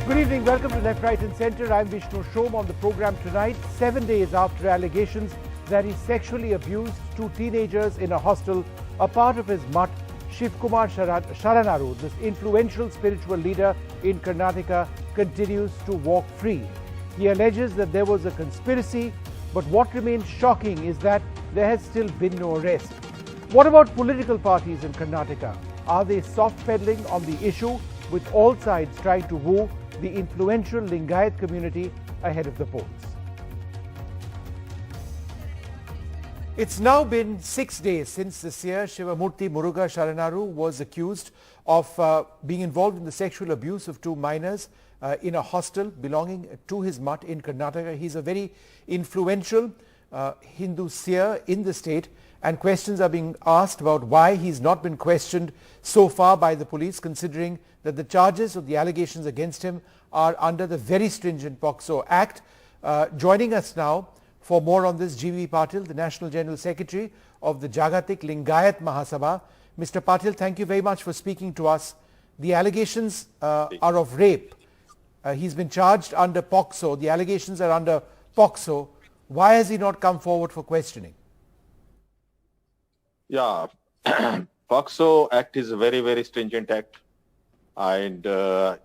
Good evening. Welcome to Left, Right and Centre. I'm Vishnu Shom. On the program tonight, 7 days after allegations that he sexually abused two teenagers in a hostel, a part of his mutt, Shivkumar Sharanaru, this influential spiritual leader in Karnataka, continues to walk free. He alleges that there was a conspiracy, but what remains shocking is that there has still been no arrest. What about political parties in Karnataka? Are they soft-peddling on the issue, with all sides trying to woo the influential Lingayat community ahead of the polls? It's now been 6 days since the Seer Shivamurthy Sharanaru was accused of being involved in the sexual abuse of two minors in a hostel belonging to his mutt in Karnataka. He's a very influential Hindu seer in the state, and questions are being asked about why he's not been questioned so far by the police, considering that the charges or the allegations against him are under the very stringent POCSO Act. Joining us now for more on this, G.V. Patil, the National General Secretary of the Jagatik Lingayat Mahasabha. Mr. Patil, thank you very much for speaking to us. The allegations are of rape. He's been charged under POCSO. The allegations are under POCSO. Why has he not come forward for questioning? Yeah, POCSO Act is a very, very stringent act, and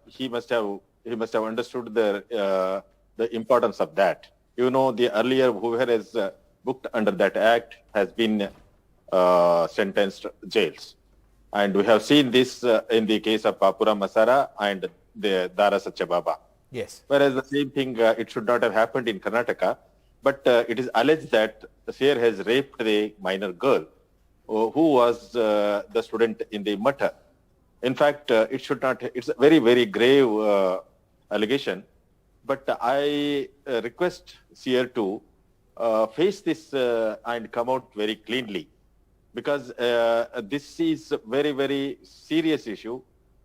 he must have understood the importance of that. You know, the earlier whoever has booked under that act has been sentenced jails, and we have seen this in the case of Papura Masara and the Dara Satchababa. Yes. Whereas the same thing, it should not have happened in Karnataka, but it is alleged that the Seer has raped the minor girl who was the student in the mutt. In fact, it should not. It's a very, very grave allegation. But I request Seer to face this and come out very cleanly, because this is a very, very serious issue.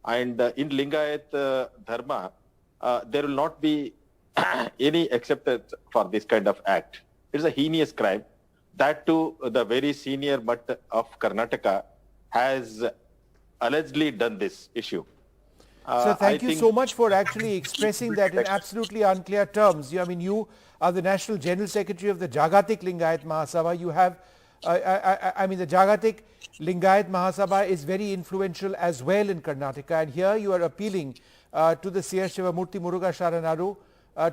And in Lingayat Dharma, there will not be any acceptance for this kind of act. It's a heinous crime. That too, the very senior mutt of Karnataka has allegedly done this issue. So thank you so much for actually expressing that in absolutely unclear terms. You are the National General Secretary of the Jagatik Lingayat Mahasabha. You have, the Jagatik Lingayat Mahasabha is very influential as well in Karnataka, and here you are appealing to the Seer Shivamurthy Sharanaru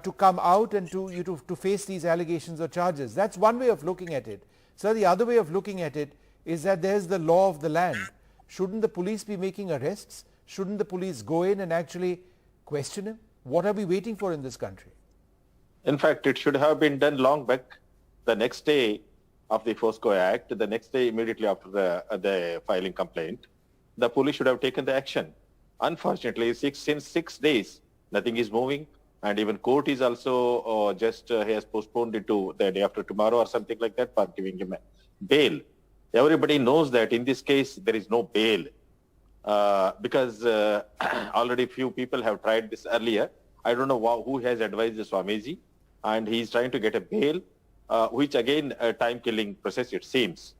to come out and to face these allegations or charges. That's one way of looking at it. So the other way of looking at it is that there's the law of the land. Shouldn't the police be making arrests? Shouldn't the police go in and actually question him? What are we waiting for in this country? In fact, it should have been done long back. The next day of the POCSO Act, the next day immediately after the filing complaint, the police should have taken the action. Unfortunately, since 6 days, nothing is moving. And even court is also he has postponed it to the day after tomorrow or something like that for giving him bail. Everybody knows that in this case, there is no bail. Because already few people have tried this earlier. I don't know who has advised the Swamiji, and he is trying to get a bail, which again a time-killing process it seems.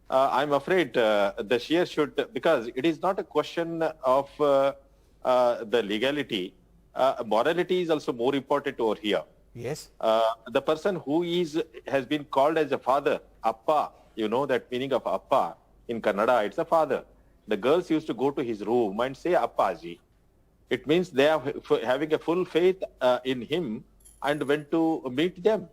I'm afraid the Seer should, because it is not a question of the legality. Morality is also more important over here. Yes. The person who has been called as a father, Appa, you know that meaning of Appa in Kannada, it's a father. The girls used to go to his room and say Appaji. It means they are having a full faith in him and went to meet them.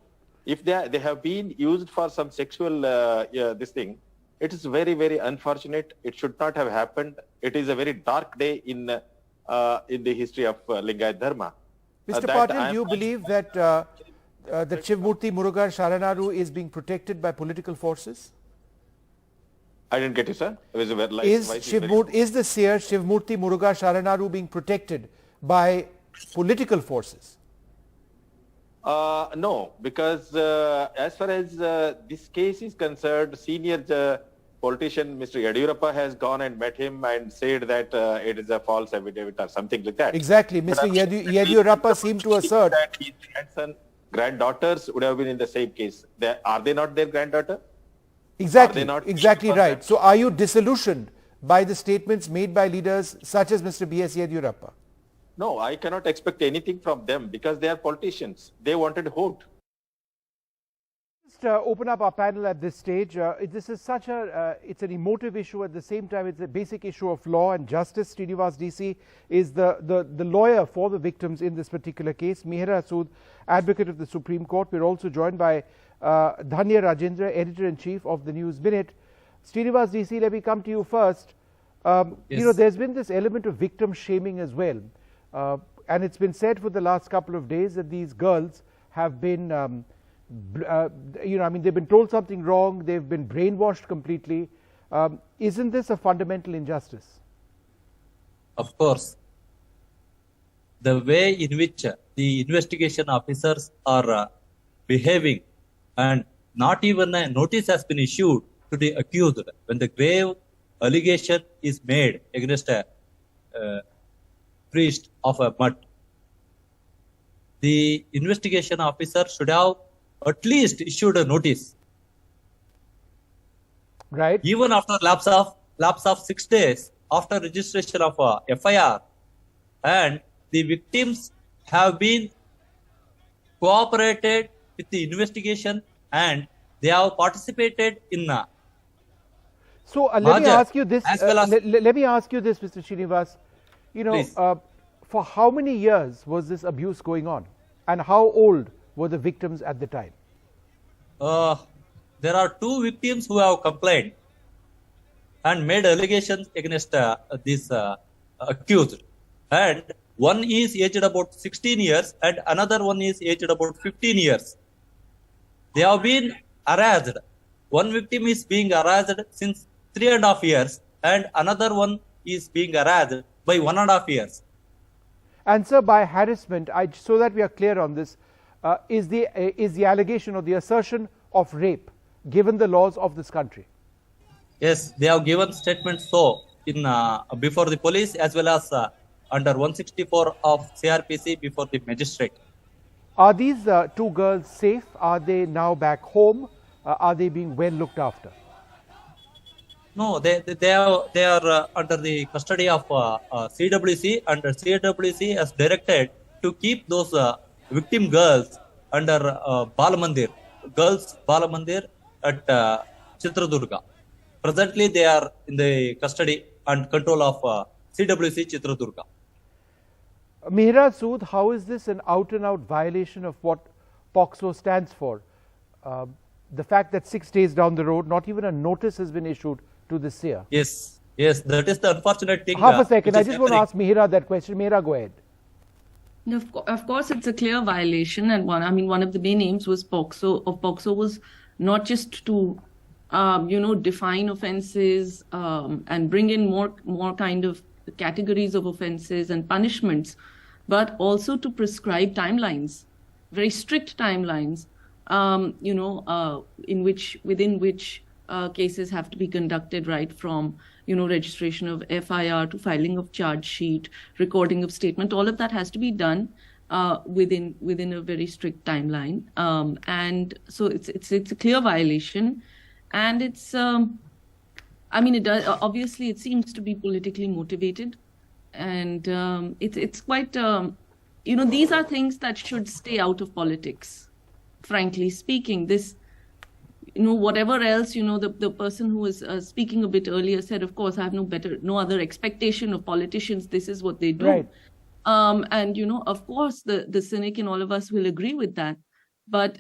If they have been used for some sexual this thing, it is very, very unfortunate. It should not have happened. It is a very dark day in the history of Lingayat Dharma. Mr. Patil, do you believe that that Shivamurthy Sharanaru is being protected by political forces? I didn't get you, sir. Is the Seer Shivamurthy Sharanaru being protected by political forces? No, because as far as this case is concerned, senior politician Mr. Yadurappa has gone and met him and said that it is a false affidavit or something like that. Exactly. Mr. Yadurappa seemed to assert that his granddaughters would have been in the same case. Are they not their granddaughter? Exactly right. So are you disillusioned by the statements made by leaders such as Mr. B.S. Yadurappa? No, I cannot expect anything from them because they are politicians. They wanted vote. Just open up our panel at this stage. This is such a, it's an emotive issue. At the same time, it's a basic issue of law and justice. Srinivas DC is the lawyer for the victims in this particular case. Mihira Sood, advocate of the Supreme Court. We're also joined by Dhanya Rajendra, editor-in-chief of the News Minute. Srinivas DC, let me come to you first. Yes. You know, there's been this element of victim shaming as well. And it's been said for the last couple of days that these girls have been, you know, I mean, they've been told something wrong, they've been brainwashed completely. Isn't this a fundamental injustice? Of course. The way in which the investigation officers are behaving, and not even a notice has been issued to the accused when the grave allegation is made against a priest of a mutt. The investigation officer should have at least issued a notice. Right. Even after lapse of 6 days after registration of a FIR, and the victims have been cooperated with the investigation and they have participated in So let me ask you this. as well as- Let me ask you this, Mr. Srinivas. You know, for how many years was this abuse going on, and how old were the victims at the time? There are 2 victims who have complained and made allegations against this accused, and one is aged about 16 years and another one is aged about 15 years. They have been harassed. One victim is being harassed since 3.5 years and another one is being harassed by 1.5 years. And sir, by harassment, so that we are clear on this, is the allegation or the assertion of rape, given the laws of this country? Yes, they have given statements so in before the police as well as under 164 of CRPC before the magistrate. Are these 2 girls safe? Are they now back home? Are they being well looked after? No, they are under the custody of CWC, and CWC has directed to keep those victim girls under girls Balamandir at Chitradurga. Presently, they are in the custody and control of CWC Chitradurga. Mihira Sood, how is this an out-and-out violation of what POCSO stands for? The fact that 6 days down the road, not even a notice has been issued to the Seer. Yes, that is the unfortunate thing. Half a second, I just want to ask Mihira that question. Mihira, go ahead. No, of course, it's a clear violation, and one of the main aims was POCSO was not just to define offences and bring in more kind of categories of offences and punishments, but also to prescribe timelines, very strict timelines, within which cases have to be conducted, right from registration of FIR to filing of charge sheet, recording of statement. All of that has to be done within a very strict timeline, and so it's a clear violation, and it's it does, obviously it seems to be politically motivated, and it's quite these are things that should stay out of politics, frankly speaking. This whatever else, the person who was speaking a bit earlier said, of course, I have no other expectation of politicians. This is what they do. Right. And, of course, the cynic in all of us will agree with that. But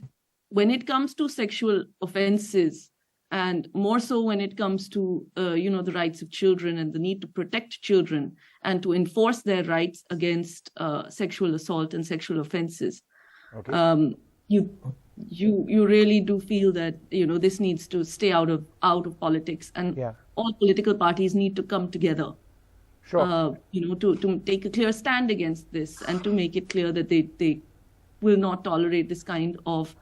when it comes to sexual offenses, and more so when it comes to, the rights of children and the need to protect children and to enforce their rights against sexual assault and sexual offenses, okay. You really do feel that this needs to stay out of politics, and all political parties need to come together, sure. To take a clear stand against this, and to make it clear that they will not tolerate this kind of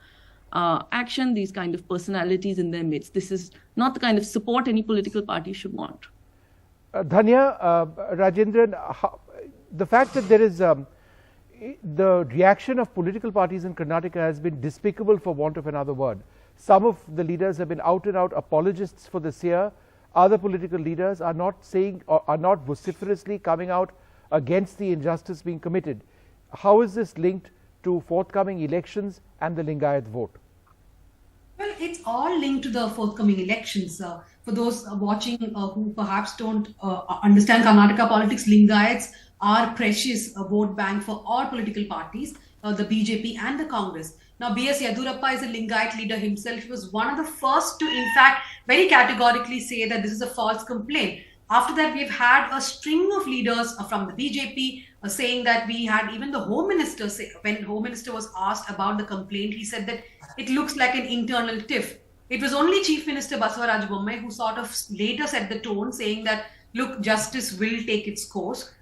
action, these kind of personalities in their midst. This is not the kind of support any political party should want. Dhanya, Rajendran, the fact that there is the reaction of political parties in Karnataka has been despicable, for want of another word. Some of the leaders have been out and out apologists for the Seer. Other political leaders are not saying, or are not vociferously coming out against the injustice being committed. How is this linked to forthcoming elections and the Lingayat vote? Well, it's all linked to the forthcoming elections. For those watching who perhaps don't understand Karnataka politics, Lingayats are precious vote bank for all political parties, the BJP and the Congress. Now, B.S. Yadurappa is a Lingayat leader himself. He was one of the first to, in fact, very categorically say that this is a false complaint. After that, we've had a string of leaders from the BJP saying that we had even the Home Minister say, when Home Minister was asked about the complaint, he said that it looks like an internal tiff. It was only Chief Minister Basavaraj Bommai who sort of later set the tone, saying that, look, justice will take its course.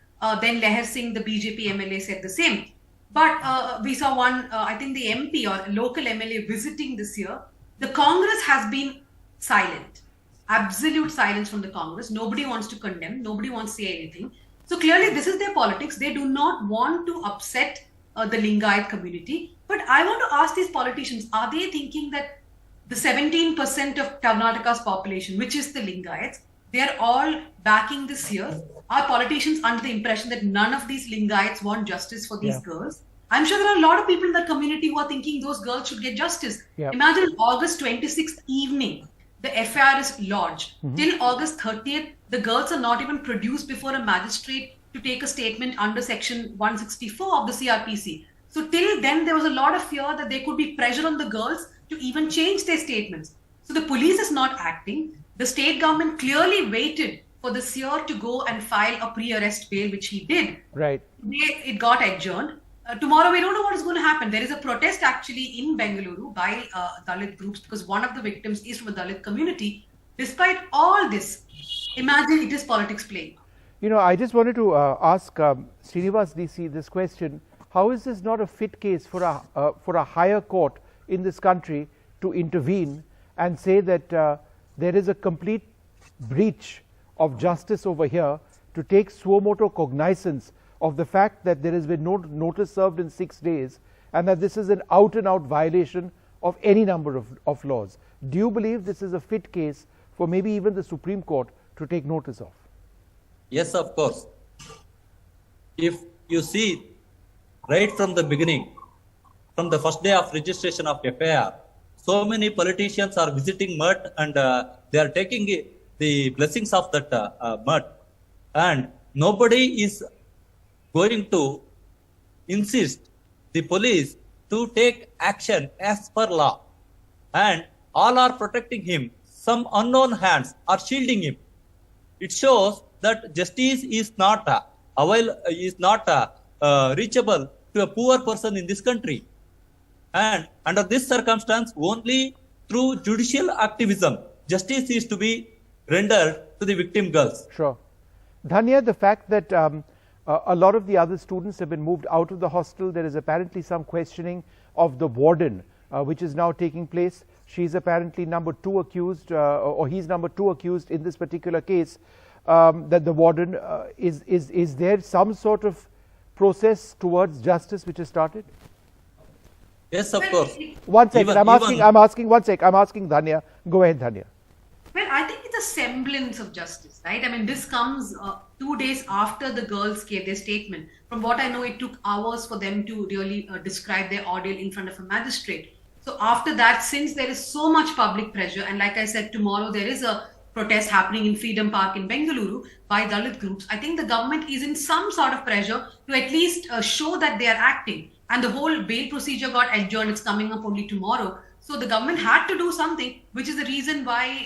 Then Leher Singh, the BJP MLA, said the same. But we saw one, I think the MP or local MLA visiting this year. The Congress has been silent. Absolute silence from the Congress. Nobody wants to condemn. Nobody wants to say anything. So clearly this is their politics. They do not want to upset the Lingayat community. But I want to ask these politicians, are they thinking that the 17% of Karnataka's population, which is the Lingayats, they are all backing this year? Are politicians under the impression that none of these Lingayats want justice for these girls? I'm sure there are a lot of people in the community who are thinking those girls should get justice. Imagine August 26th evening, the FIR is lodged. Till August 30th, the girls are not even produced before a magistrate to take a statement under section 164 of the CRPC. So till then, there was a lot of fear that there could be pressure on the girls to even change their statements. So the police is not acting. The state government clearly waited for the Seer to go and file a pre-arrest bail, which he did. Right. It got adjourned. Tomorrow, we don't know what is going to happen. There is a protest actually in Bengaluru by Dalit groups because one of the victims is from a Dalit community. Despite all this, imagine it is politics playing. You know, I just wanted to ask Srinivas DC this question. How is this not a fit case for a higher court in this country to intervene and say that there is a complete breach of justice over here, to take suo motu cognizance of the fact that there has been no notice served in 6 days and that this is an out-and-out violation of any number of laws? Do you believe this is a fit case for maybe even the Supreme Court to take notice of? Yes, of course. If you see right from the beginning, from the first day of registration of FIR, so many politicians are visiting mutt and they are taking the blessings of that mutt, and nobody is going to insist the police to take action as per law, and all are protecting him. Some unknown hands are shielding him. It shows that justice is not reachable to a poor person in this country. And under this circumstance, only through judicial activism, justice is to be rendered to the victim girls. Sure. Dhanya, the fact that a lot of the other students have been moved out of the hostel, there is apparently some questioning of the warden, which is now taking place. She's apparently number 2 accused, or he's number 2 accused in this particular case, that the warden, is there some sort of process towards justice which has started? Yes, of course. One second, I'm asking Dhanya. Go ahead, Dhanya. Well, I think it's a semblance of justice, right? I mean, this comes 2 days after the girls gave their statement. From what I know, it took hours for them to really describe their ordeal in front of a magistrate. So after that, since there is so much public pressure, and like I said, tomorrow there is a protest happening in Freedom Park in Bengaluru by Dalit groups, I think the government is in some sort of pressure to at least show that they are acting. And the whole bail procedure got adjourned. It's coming up only tomorrow. So the government had to do something, which is the reason why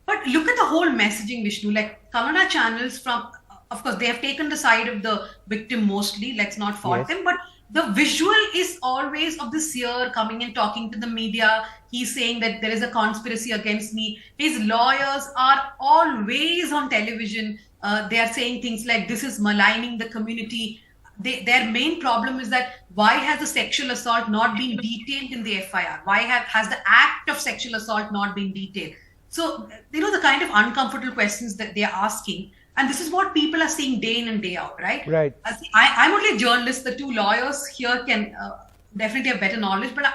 but look at the whole messaging, Vishnu. Like Kannada channels from, of course, they have taken the side of the victim mostly. Let's not fault them. But the visual is always of the Seer coming and talking to the media. He's saying that there is a conspiracy against me. His lawyers are always on television. They are saying things like, this is maligning the community. Their main problem is that why has the sexual assault not been detailed in the FIR? Why has the act of sexual assault not been detailed? So, you know, the kind of uncomfortable questions that they are asking. And this is what people are seeing day in and day out, right? Right. I'm only a journalist. The 2 lawyers here can definitely have better knowledge. But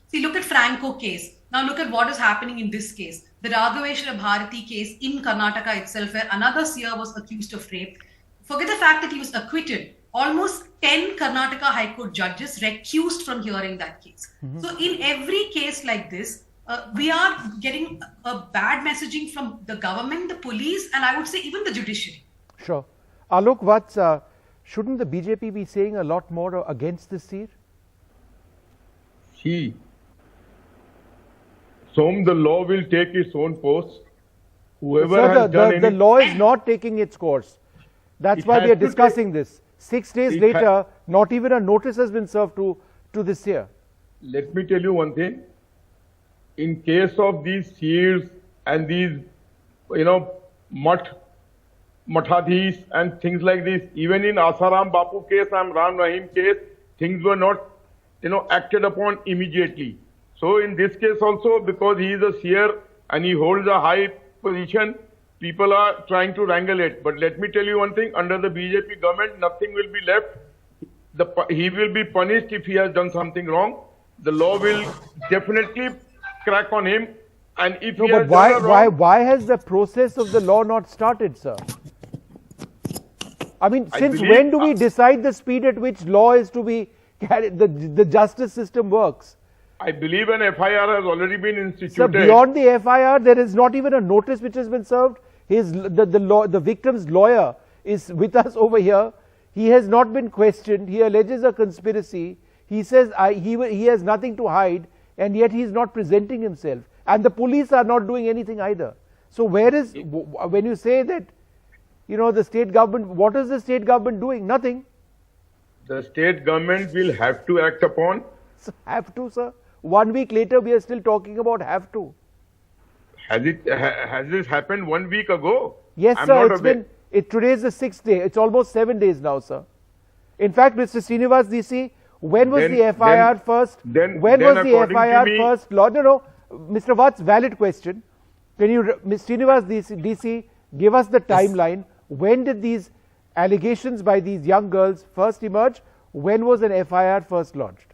see, look at Franco case. Now look at what is happening in this case. The Raghaveshwara Bharati case in Karnataka itself, where another Seer was accused of rape. forget the fact that he was acquitted. Almost 10 Karnataka High Court judges recused from hearing that case. So in every case like this, we are getting a bad messaging from the government, the police, and I would say even the judiciary. Sure. Alok, what's, shouldn't the BJP be saying a lot more against this, Seer? See, the law will take its own course. Whoever Sir, has done the law is not taking its course. That's why we are discussing this. 6 days later, not even a notice has been served to this Seer. Let me tell you one thing. In case of these Seers and these, Mathadis and things like this, even in Asaram Bapu case and Ram Rahim case, things were not, acted upon immediately. So in this case also, because he is a Seer and he holds a high position, people are trying to wrangle it. But let me tell you one thing, under the BJP government, nothing will be left. He will be punished if he has done something wrong. The law will definitely crack on him. And if No, he but has done a wrong, why has the process of the law not started, sir? I mean, I since believe- when do we decide the speed at which law is to be carried, the justice system works? I believe an FIR has already been Sir, instituted. beyond the FIR, there is not even a notice which has been served. The victim's lawyer is with us over here. He has not been questioned. He alleges a conspiracy. He says he has nothing to hide, and yet he is not presenting himself. And the police are not doing anything either. So where is, when you say that, the state government, what is the state government doing? Nothing. The state government will have to act upon. Have to, sir. 1 week later, we are still talking about have to. Has this happened 1 week ago? Yes, I'm sir. not It's aware. been. Today is the 6th day. It's almost 7 days now, sir. In fact, Mr. Srinivas DC, when was Then- the FIR then- first? then- when then was the according to FIR me- first? No, Mr. Watts, valid question. Can you, Mr. Srinivas DC, give us the timeline? When did these allegations by these young girls first emerge? When was an FIR first launched?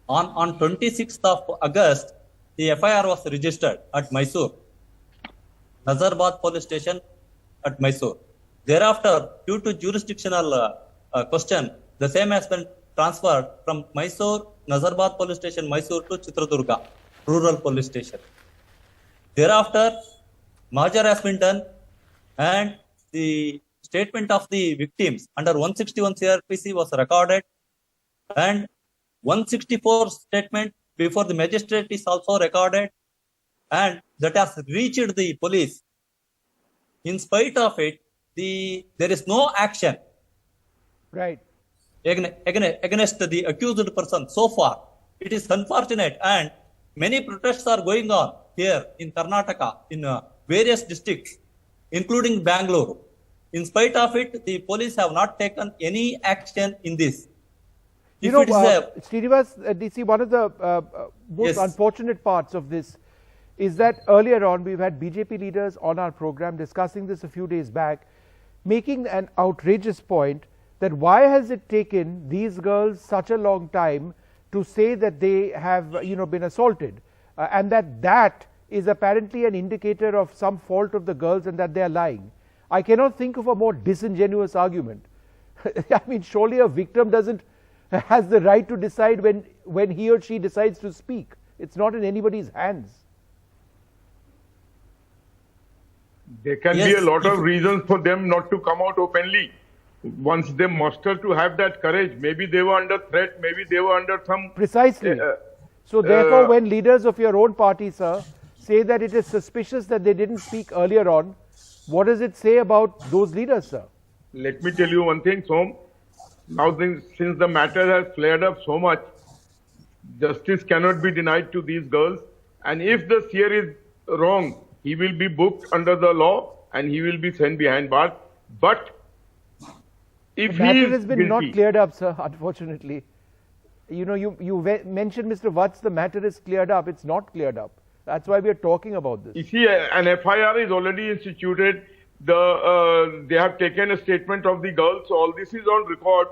On 26th of August, the FIR was registered at Mysore, Nazarbad police station at Mysore. Thereafter, due to jurisdictional question, the same has been transferred from Mysore, Nazarbad police station, Mysore to Chitradurga, rural police station. Thereafter, merger has been done and the statement of the victims under 161 CRPC was recorded and 164 statement before the magistrate is also recorded and that has reached the police. In spite of it, there is no action Right. against the accused person so far. It is unfortunate and many protests are going on here in Karnataka in various districts, including Bangalore. In spite of it, the police have not taken any action in this. If it is Srinivas, DC, one of the most Yes. unfortunate parts of this is that earlier on we've had BJP leaders on our program discussing this a few days back, making an outrageous point that why has it taken these girls such a long time to say that they have been assaulted and that is apparently an indicator of some fault of the girls and that they are lying. I cannot think of a more disingenuous argument. I mean, surely a victim has the right to decide when he or she decides to speak. It's not in anybody's hands. There can be a lot of reasons for them not to come out openly. Once they muster to have that courage, maybe they were under threat, maybe they were under some... Precisely. So therefore, when leaders of your own party, sir, say that it is suspicious that they didn't speak earlier on, what does it say about those leaders, sir? Let me tell you one thing, Som. Now, since the matter has flared up so much, justice cannot be denied to these girls. And if the Seer is wrong, he will be booked under the law and he will be sent behind bars. But if The he matter is has been guilty, not cleared up, sir, unfortunately. You mentioned, Mr. Watts, the matter is cleared up. It's not cleared up. That's why we are talking about this. you see, an FIR is already instituted. They have taken a statement of the girls. So all this is on record,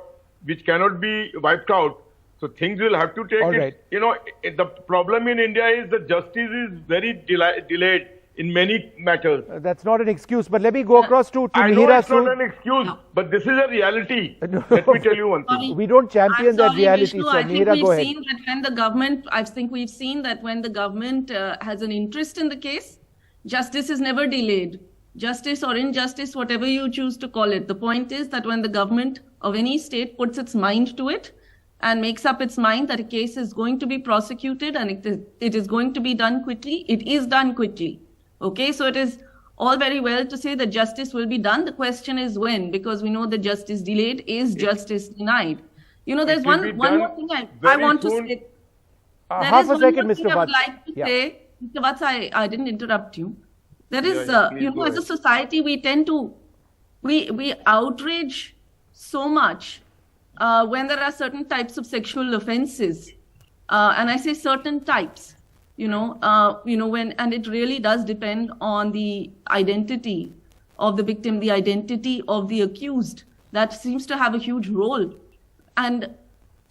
which cannot be wiped out. So things will have to take All it. right. The problem in India is that justice is very delayed. in many matters. That's not an excuse, but let me go across to I know Mihira it's not soon. an excuse, but this is a reality. No. Let me tell you one thing. We don't champion I'm that sorry, reality, Vishnu, so I think Mihira, we've go ahead. seen that when the government, I think we've seen that when the government has an interest in the case, justice is never delayed. Justice or injustice, whatever you choose to call it. The point is that when the government of any state puts its mind to it and makes up its mind that a case is going to be prosecuted and it is going to be done quickly, it is done quickly. Okay, so it is all very well to say that justice will be done. The question is when, because we know that justice delayed is justice denied. You know, there's one more thing I want to say. Half a second, Mr. I would Vats. like to say, Mr. Vats, I didn't interrupt you. There is, you know, as a ahead. society, we tend to, we outrage so much when there are certain types of sexual offenses. And I say certain types, when, and it really does depend on the identity of the victim, the identity of the accused. That seems to have a huge role. And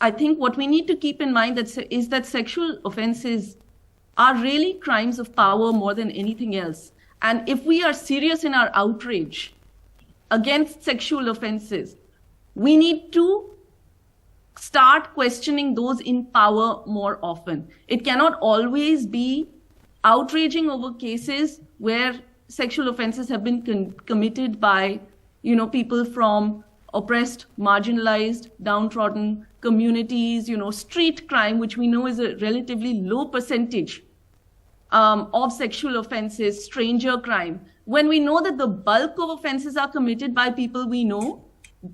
I think what we need to keep in mind is that sexual offenses are really crimes of power more than anything else. And if we are serious in our outrage against sexual offenses, we need to start questioning those in power more often. It cannot always be outraging over cases where sexual offenses have been committed by, people from oppressed, marginalized, downtrodden communities, street crime, which we know is a relatively low percentage of sexual offenses, stranger crime. When we know that the bulk of offenses are committed by people we know,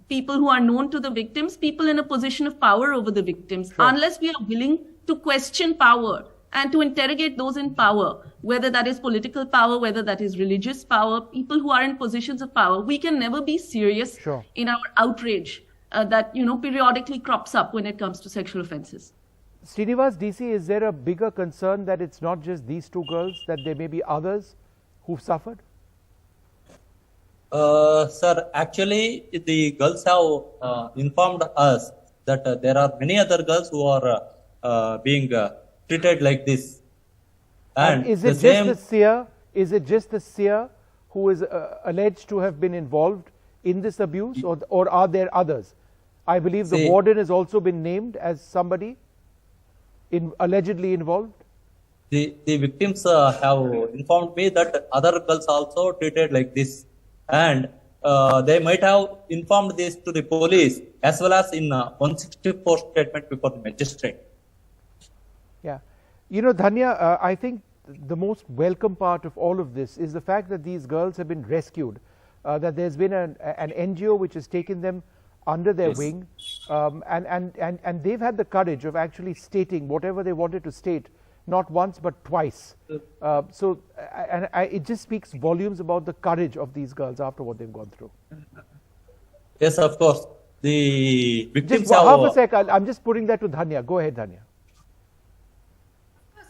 people who are known to the victims, people in a position of power over the victims, Sure. unless we are willing to question power and to interrogate those in power, whether that is political power, whether that is religious power, people who are in positions of power, we can never be serious Sure. in our outrage that, periodically crops up when it comes to sexual offenses. Srinivas, DC, is there a bigger concern that it's not just these two girls, that there may be others who've suffered? Sir, actually, the girls have informed us that there are many other girls who are being treated like this. And is it just the Seer? Is it just the Seer who is alleged to have been involved in this abuse, or are there others? I believe the warden has also been named as somebody allegedly involved. The victims have informed me that other girls also treated like this, and they might have informed this to the police as well as in 164 statement before the magistrate. Yeah. Dhanya, I think the most welcome part of all of this is the fact that these girls have been rescued, that there's been an NGO which has taken them under their wing, and they've had the courage of actually stating whatever they wanted to state, not once but twice. It just speaks volumes about the courage of these girls after what they've gone through. Yes, of course. The victims Just half a sec, I'm just putting that to Dhanya. Go ahead, Dhanya.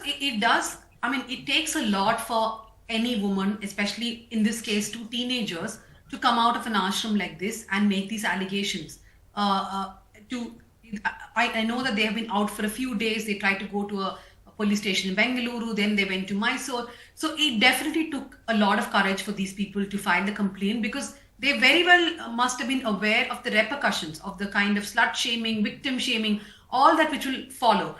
It does. I mean, it takes a lot for any woman, especially in this case, two teenagers, to come out of an ashram like this and make these allegations. I know that they have been out for a few days. They tried to go to a police station in Bengaluru, then they went to Mysore. So it definitely took a lot of courage for these people to file the complaint, because they very well must have been aware of the repercussions of the kind of slut shaming, victim shaming, all that which will follow.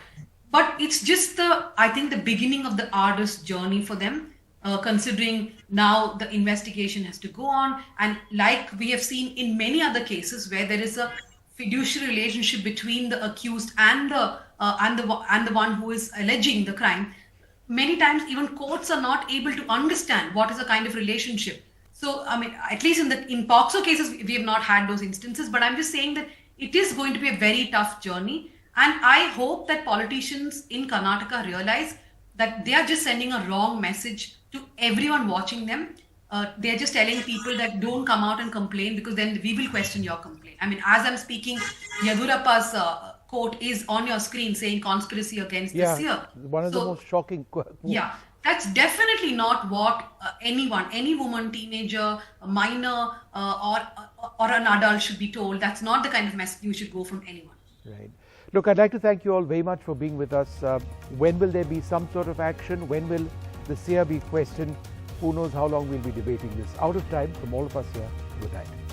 But it's just I think the beginning of the arduous journey for them, considering now the investigation has to go on. And like we have seen in many other cases where there is a fiduciary relationship between the accused and the one who is alleging the crime, many times even courts are not able to understand what is the kind of relationship. So, I mean, at least in POCSO cases, we have not had those instances, but I'm just saying that it is going to be a very tough journey. And I hope that politicians in Karnataka realize that they are just sending a wrong message to everyone watching them. They're just telling people that don't come out and complain, because then we will question your complaint. I mean, as I'm speaking, Yadurappa's quote is on your screen saying conspiracy against the Seer. One of the most shocking quotes. Yeah, that's definitely not what any woman, teenager, a minor, or an adult should be told. That's not the kind of message you should go from anyone. Right. Look, I'd like to thank you all very much for being with us. When will there be some sort of action? When will the Seer be questioned? Who knows how long we'll be debating this. Out of time from all of us here. Good night.